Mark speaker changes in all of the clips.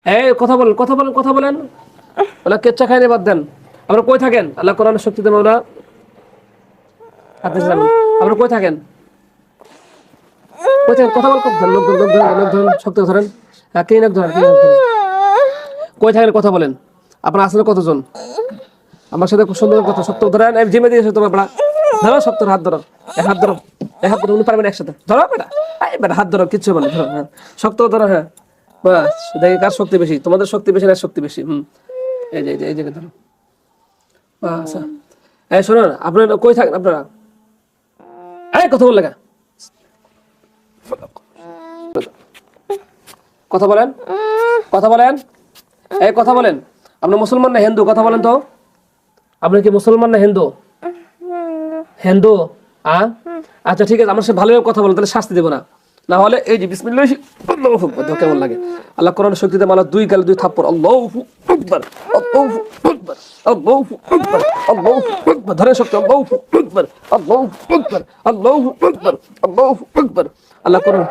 Speaker 1: এই কথা বলেন, কথা বলেন, কথা বলেন। বলে কেচ্ছা খাইনি বাদ দেন। আমরা কই থাকেন? আল্লাহ কোরআনের শক্তিতে মাওলা হাদিস জানেন। আমরা কই থাকেন? কই থাকেন? কথা বল, খুব ধরেন, লোক ধরেন, শক্ত ধরেন। হ্যাঁ, কে নাক ধরেন, কে নাক ধরেন। কই থাকেন কথা বলেন। আপনার আসলে কতজন? আমার সাথে খুব সুন্দর কথা শক্ত ধরেন। আমি জিমে দিয়েছি তোমার বেড়া। ধরো শক্ত হাত ধরো। এক হাত ধরো। এক হাত ধরো, উনি পারবেন একসাথে। ধরো বেটা। এই বেটা হাত ধরো, কিচ্ছু বলে ধরো। হ্যাঁ। শক্ত ধরো, হ্যাঁ। বাস, দেখি কার শক্তি বেশি। তোমাদের শক্তি বেশি না শক্তি বেশি? এই যে এই জায়গায় ধরো। আচ্ছা। এই শুনুন, আপনারা কই থাকেন আপনারা? এই কথা বল লাগা। কথা বলেন, কথা বলেন। এই কথা বলেন। আপনি মুসলমান না হিন্দু? কথা বলেন তো। আপনি কি মুসলমান না হিন্দু? হিন্দু। আচ্ছা ঠিক আছে, আমার সাথে ভালোভাবে কথা বলেন, তাহলে শাস্তি দেবো না। না হলে এই যে বিসমিল্লাহ আল্লাহু আকবার দেখো কেমন লাগে। আল্লাহ কোরআনের শক্তিতে মালা দুই গালে দুই থাপ্পড়। আল্লাহু আকবার, আল্লাহু আকবার, আল্লাহু আকবার, আল্লাহু আকবার। ধরে শক্তি। আল্লাহু আকবার, আল্লাহু আকবার, আল্লাহু আকবার, আল্লাহু আকবার। আল্লাহ কোরআন।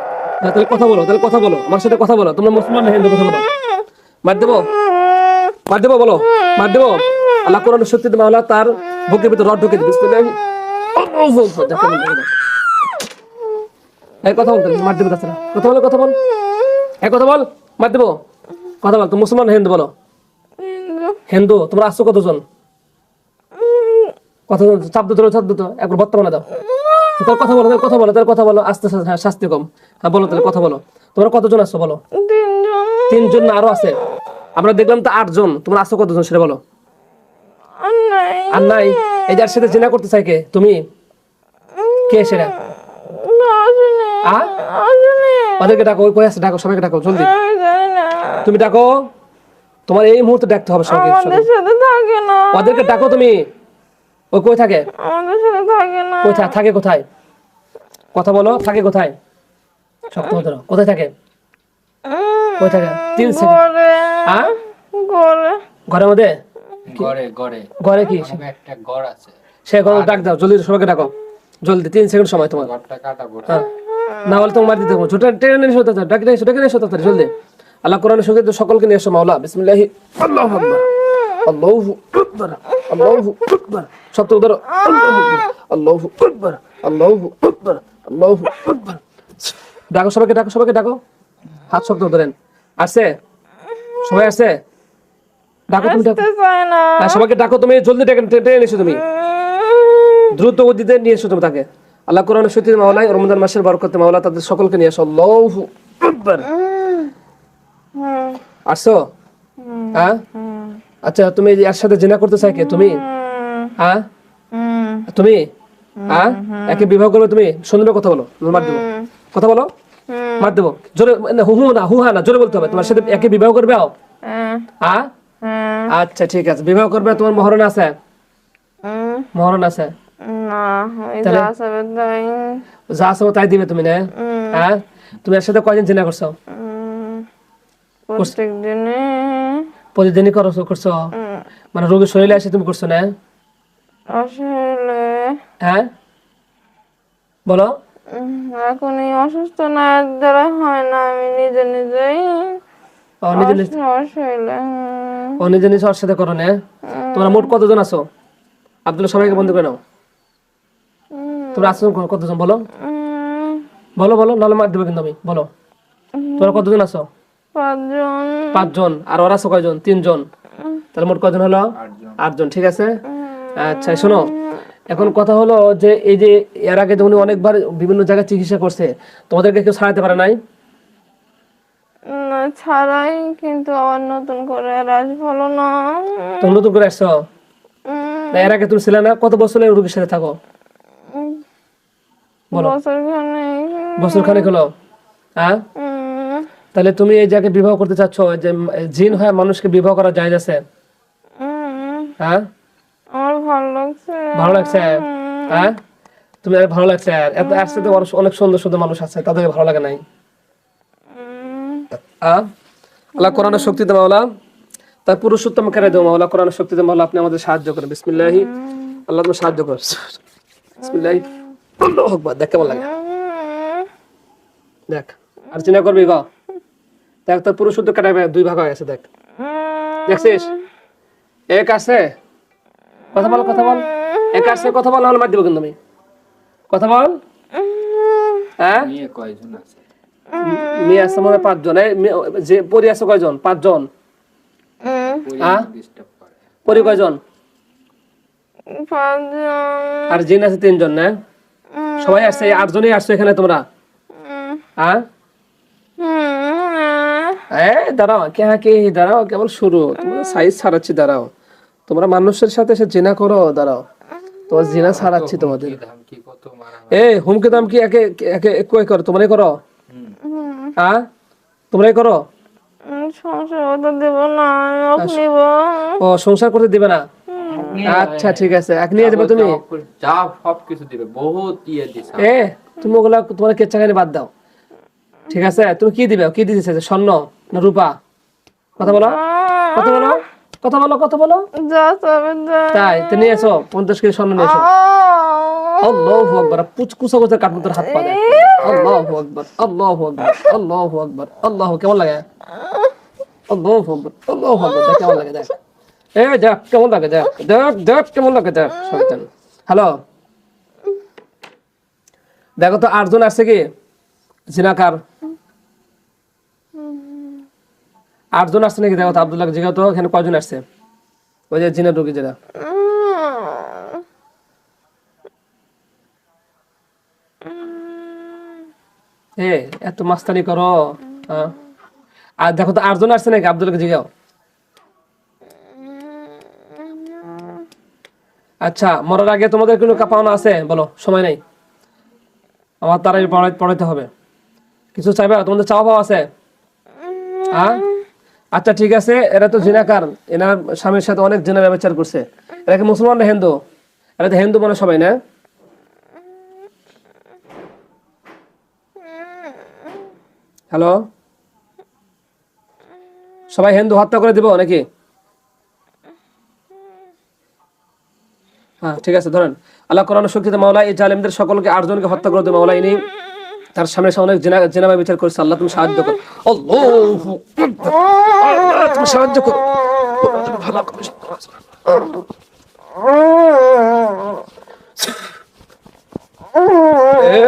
Speaker 1: তাহলে কথা বলো, তাহলে কথা বলো, আমার সাথে কথা বলো। তোমরা মুসলমান না হিন্দু? কথা বলো। মার দেবো, মার দেবো, বলো মার দেবো। আল্লাহ কোরআনের শক্তিতে মাওলা তার বুকের ভিতরে রড ঢুকে দিবে। বিসমিল্লাহ আল্লাহু আকবার দেখো কেমন লাগে। এই কথা বলতে মার দেবো, তাছাড়া কথা বলো, কথা বল। এই কথা বল, মার দেবো। কথা বল। তো মুসলমান না হিন্দু বলো? হিন্দু। তোমরা আসছো কতজন? কতজন? চাপ দিতে চাপ দিতে একবার বর্তমানে দাও। তোর কথা বলো, তাহলে কথা বলো, তাহলে কথা বলো আস্তে আস্তে। হ্যাঁ, শাস্তি কম। হ্যাঁ বলো, তাহলে কথা বলো। তোমরা কতজন আসছো বলো? তিনজন না আরো আছে? আমরা দেখলাম তো 8 জন। তোমরা আসছো কতজন সেটা বলো। আর নাই? এই যার সাথে জিনা করতে চাই কে? তুমি? কে সেটা? ওদেরকে ডাকো। ওই কই আছে? ডাকো, সবাইকে ডাকো জলদি। তুমি ডাকো। তোমার এই মুহূর্তে ডাকতে হবে সবাইকে। ওদেরকে ডাকো তুমি। ওই কই থাকে? কোথায় থাকে? কোথায়? কথা বলো। থাকে কোথায়? শক্ত ধরো। কোথায় থাকে? কই থাকে? 3 সেকেন্ড। হ্যাঁ, ঘরের মধ্যে? ঘরে কি
Speaker 2: একটা ঘর আছে।
Speaker 1: সে ঘর ডাক দাও জলদি, সবাইকে ডাকো জলদি। 3 সেকেন্ড সময় তোমার। হ্যাঁ, না হলে তোমার মার দিতে হবে। ছোট টেনে নিয়ে এসো, ডাকে নিয়ে এসো, ডাকে নিয়ে এসো তাড়াতাড়ি জলদি। আল্লাহ কোরআনের সঙ্গে সকলকে নিয়ে এসো মাওলা। বিসমিল্লাহি আল্লাহু আকবার, আল্লাহু আকবার, আল্লাহু আকবার। শক্ত ধরো। আল্লাহু আকবার, আল্লাহু আকবার, আল্লাহু আকবার। ডাকো সবাইকে, ডাকো সবাইকে, ডাকো। হাত শক্ত ধরেন। আসছে? সবাই আসছে? ডাকো তুমি, ডাকো। সবাইকে ডাকো তুমি জলদি, টেনে নিয়ে এসো তুমি। দ্রুত গতিতে নিয়ে এসো তুমি তাকে। আল্লাহ কোরআনের শক্তিতে মাওলা রমজান মাসের বরকতে মাওলা তাদের সকলকে নিয়ে এসো। আল্লাহু আকবার। আসছো? হ্যাঁ, আচ্ছা তুমি এর সাথে জিনা করতে চাই কে? তুমি? হ্যাঁ, তুমি? হ্যাঁ, একে বিবাহ করবে তুমি? সুন্দর কথা বলো, মার দেবো। কথা বলো, মার দেবো। জোরে হু হু না, হু হা না, জোরে বলতে হবে। তোমার সাথে একে বিবাহ করবে? হ্যাঁ, আচ্ছা ঠিক আছে, বিবাহ করবে। তোমার মহরণ আছে? মহরণ আছে? যা আছে তাই দিবে তুমি না? হ্যাঁ, তুমি এর সাথে কয়দিন জিনা করছো? প্রতিদিনই করছো? মানে রোগীর শরীরে এসে তুমি করছো না? হ্যাঁ বলো।
Speaker 3: এখন এই অসুস্থ না দ্বারা হয় না, আমি নিজে নিজেই
Speaker 1: নিজে নিজে ওর সাথে করো না? তোমরা মোট কতজন আছো? আব্দুল্লাহ সবাইকে বন্ধ করে নাও। তোমরা আছো কতজন বলো? বলো বলো, নাহলে মার দেবো কিন্তু আমি। বলো তোমরা কতজন আছো? 5 জন। আর ওরা আছো কয়জন? 3 জন। তাহলে মোট কয়জন হলো? 8 জন। ঠিক আছে। আচ্ছা শোনো, এখন কথা হলো যে এই যে এর আগে উনি অনেকবার বিভিন্ন জায়গায় চিকিৎসা করছে, তোমাদেরকে কেউ ছাড়াতে পারে নাই?
Speaker 3: ছাড়াই, কিন্তু আবার নতুন করে ভালো না।
Speaker 1: তুমি নতুন করে আসছো? এর আগে তুমি ছিলে না? কত বছর রোগীর সাথে থাকো বলো? বছর খানেক হলো। হ্যাঁ, তাহলে তুমি এই জায়গায় বিবাহ করতে চাচ্ছ যে জিন হয় মানুষকে বিবাহ করা যায় আছে? হ্যাঁ,
Speaker 3: আমার ভালো লাগছে।
Speaker 1: ভালো লাগছে? হ্যাঁ, তুমি ভালো লাগছে? এত একসাথে অনেক সুন্দর সুন্দর মানুষ আছে, তাদেরকে ভালো লাগে নাই? আল্লাহ কোরআনের শক্তিতে মাওলা তার পুরুষোত্তম করে দেবো মাওলা। কোরআনের শক্তিতে মাওলা আপনি আমাদের সাহায্য করেন। বিসমিল্লাহি আল্লাহ তুমি সাহায্য কর। বিসমিল্লাহি আল্লাহু আকবার। দেখ কেমন লাগে, দেখ। আর চিন্তা করবি গো। দেখ তোর পুরো সূত্র কাটা দুই ভাগ হয়ে গেছে দেখ, দেখছিস? এক আছে, কথা বল কথা বল, এক আছে কথা বল, নাহলে মার দিব কিন্তু আমি। কথা বল। হ্যাঁ
Speaker 2: মেয়ে কয়জন আছে?
Speaker 1: মেয়ে আছে মনে হয় 5 জন। যে পরি আছে কয়জন? 5 জন। হ্যাঁ
Speaker 2: ডিস্টার্ব করে।
Speaker 1: পরি কয়জন?
Speaker 3: 5 জন।
Speaker 1: আর জিন আছে 3 জন না? সবাই আসছে, 8 জনই আসছে এখানে তোমরা। হ্যাঁ দাঁড়াও কে কে দাঁড়াও, কেবল শুরু, তোমরা সাইজ ছাড়াচ্ছি, দাঁড়াও। তোমরা মানুষের সাথে এসে জিনা করো, দাঁড়াও তোমার জিনা ছাড়াচ্ছি তোমাদের।
Speaker 2: ধামকি কত মারা
Speaker 1: হুমকি দাম কি একে একে কই করো? তোমরাই করো? হ্যাঁ তোমরাই করো?
Speaker 3: সংসার হতে দেব না, আমি ওকে নিব।
Speaker 1: ও সংসার করতে দিবে না? আচ্ছা ঠিক আছে, এক নিয়ে যাবে তুমি।
Speaker 2: যা সব কিছু দিবে, বহুত দিয়ে দিছে।
Speaker 1: তুমি ওগুলা তোমার কেচ্ছা খানি বাদ দাও, ঠিক আছে? তুমি কি দিবে? কি দিতে চাইছো, স্বর্ণ না রূপা? কথা বলো কথা বলো কথা বলো কথা বলো।
Speaker 3: যা তবে
Speaker 1: তাই তো নিয়ে এসো, 50 কেজি স্বর্ণ নিয়ে এসো। আল্লাহু আকবার, পুচকুচা কুচা কাটবো তোর হাত পা। আল্লাহু আকবার আল্লাহু আকবার আল্লাহু আকবার আল্লাহু, কেমন লাগে? আল্লাহু আকবার আল্লাহু আকবার, দেখ কেমন লাগে, দেখ দেখ কেমন লাগে, দেখ দেখ দেখ কেমন লাগে, দেখ শয়তান। হ্যালো দেখো তো 8 জন আসছে কি জিনাকার? 8 জন আসছে নাকি? দেখো তো আব্দুল্লাহ জিজ্ঞাসা তো এখানে কয়জন আসছে? ওই যে জিনা রোগী যেটা। এত মাস্তানি করো। হ্যাঁ আর দেখো তো 8 জন আসছে নাকি? আব্দুল্লাহকে জিজ্ঞাও। আচ্ছা মরার আগে তোমাদের কোনো পাওনা আছে? বলো, সময় নাই, আমার তারাই পড়াইতে হবে। কিছু চাইবা? তোমাদের চাওয়া পাওয়া আছে? হ্যাঁ আচ্ছা ঠিক আছে, এরা তো জিনাকার, এনার স্বামীর সাথে অনেক জিনা ব্যবচার করছে। এরা কি মুসলমান না হিন্দু? এরা তো হিন্দু মানে সবাই না? হ্যালো সবাই হিন্দু হত্যা করে দিব নাকি? হ্যাঁ ঠিক আছে, ধরেন আল্লাহ কোরআনের শক্তিতে মাওলা এই জালেমদের সকলকে 8 জনকে হত্যা করে দেবে মাওলা। ইনি তার সামনে অনেক জিনা ব্যবচার করছে। আল্লাহ তুমি সাহায্য করো, আল্লাহু আকবার, আল্লাহ তুমি সাহায্য করো, তুমি ভালো করো।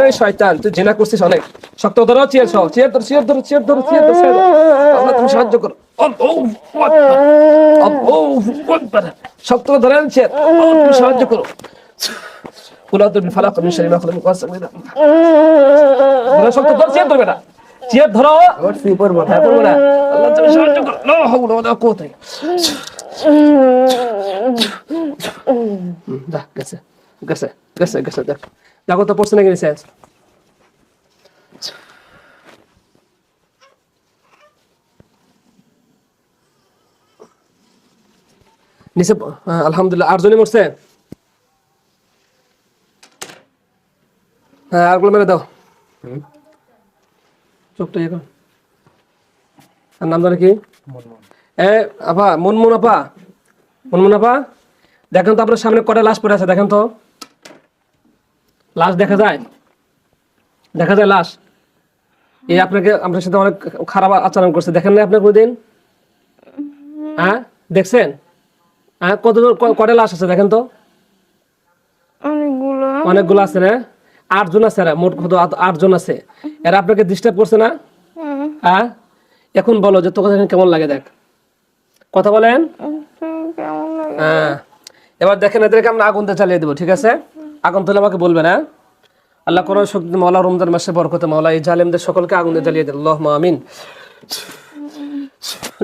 Speaker 1: এই শয়তান, তুই জিনা করছিস অনেক, শক্ত ধরো, চেয়ার সহ, চেয়ার ধরো চেয়ার ধরো চেয়ার ধরো চেয়ার ধরো চেয়ার ধরো। আল্লাহ তুমি সাহায্য করো, আল্লাহু আকবার আল্লাহু আকবার, শক্ত ধরেন চেয়ার, আল্লাহ তুমি সাহায্য করো। কুল আউযু বিল ফালাক মিন শাররি মা খালাক, শক্ত ধরো, চেয়ার ধরবে না, চেয়ার ধরো, হ্যাঁ পড়বো না। আল্লাহ তুমি সাহায্য করো, লা হাওলা ওয়ালা কুওয়াতা। গেছে গেছে গেছে গেছে, দেখ দেখো তো পড়ছে নাকি নিচে? নিচে আলহামদুলিল্লাহ 8 জনই মরছে। হ্যাঁ আরগুলো মেরে দাও, চোখটা ইয়ে কর। আর নাম জানে কি? আপা মুনমুন আপা, মুনমুন আপা, দেখেন তো আপনার সামনে কটা লাশ পড়ে আছে, দেখেন তো লাশ দেখা যায়? দেখা যায় লাশ? এই আপনাকে আপনার সাথে অনেক খারাপ আচরণ করছে, দেখেন না আপনি কোনদিন? হ্যাঁ দেখছেন? হ্যাঁ কটা লাশ আছে দেখেন তো? অনেকগুলো আছে না? 8 জন আছে, এরা মোট কত? 8 জন আছে। এরা আপনাকে ডিস্টার্ব করছে না? হ্যাঁ এখন বলো যে তোকে কেমন লাগে, দেখ কথা বলেন। হ্যাঁ এবার দেখেন এদেরকে আমরা আগুন দিয়ে চালিয়ে দেবো, ঠিক আছে? আগুন তুলে আমাকে বলবেন। হ্যাঁ আল্লাহ কোরআন শক্তি মাওলা রমজান মাসে বরকতে মাওলা এই জালেমদের সকলকে আগুন দিয়ে জ্বালিয়ে দেন, আল্লাহুম্মা আমিন।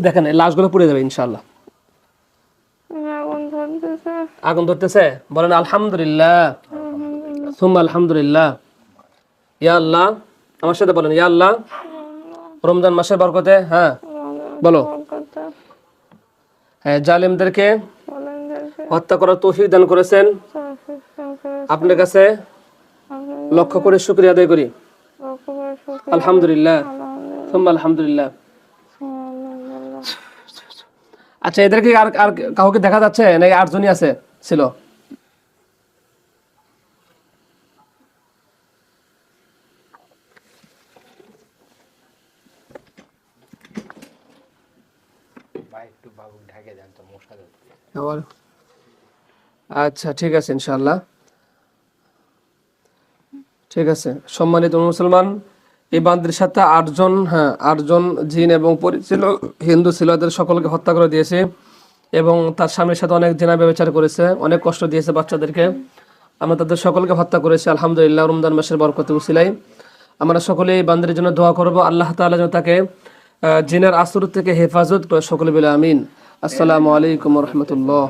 Speaker 1: দেখেন এই লাশগুলো পুড়ে যাবে ইনশাআল্লাহ। আগুন ধরতেছে, বলেন আলহামদুলিল্লাহ, সুম্মা আলহামদুলিল্লাহ। ইয়া আল্লাহ, আমার সাথে বলেন ইয়া আল্লাহ, রমজান মাসের বরকতে, হ্যাঁ বলো, হ্যাঁ জালেমদেরকে হত্যা করার তৌফিক দান করেছেন, আপনার কাছে লক্ষ করে শুকরিয়া আদায় করি। আলহামদুলিল্লাহ, সুম্মা আলহামদুলিল্লাহ। আচ্ছা এদেরকে আর আর কাউকে দেখা যাচ্ছে নাকি? 8 জনই আছে ছিল?
Speaker 2: ভাই একটু বাবু ঢাকে দেন তো মশা যাচ্ছে।
Speaker 1: আবার আচ্ছা ঠিক আছে ইনশাআল্লাহ। ঠিক আছে সম্মানিত মুসলমান, এই বান্দির সাথে 8জন, হ্যাঁ 8জন জিন এবং পরি ছিল, হিন্দু ছিল, এদের সকলকে হত্যা করে দিয়েছে এবং তার স্বামীর সাথে অনেক জিনা ব্যভিচার করেছে, অনেক কষ্ট দিয়েছে বাচ্চাদেরকে। আমরা তাদের সকলকে হত্যা করেছি। আলহামদুলিল্লাহ, রমজান মাসের বরকতে উসিলাই আমরা সকলে এই বান্দির জন্য দোয়া করব, আল্লাহ তাআলা যেন তাকে জিনের আসর থেকে হেফাজত করে। সকলে বলে আমিন। আসসালামু আলাইকুম ওয়া রাহমাতুল্লাহ।